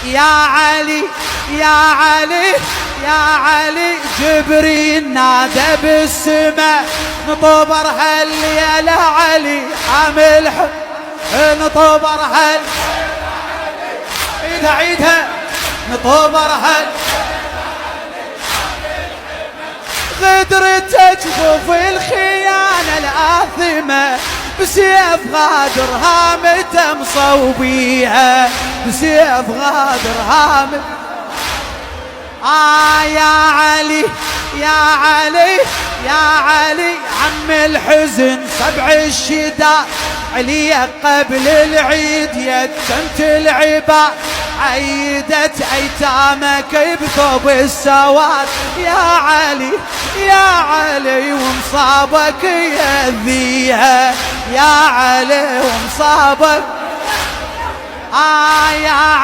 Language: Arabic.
يا علي يا علي يا علي جبريل نادى بالسماء نطبر هالليلة علي حامل نطبر عيدها عيدها نطبر غدر تجفف الخيانة الآثمة بسيف غادرها متى مصوبيها بسيف غادرها يا علي يا علي يا علي عم الحزن 7 الشداء علي قبل العيد يتمت العباد عيدت ايتامك بثوب السواد يا علي يا علي ومصابك يأذيها يا علي ومصابك يا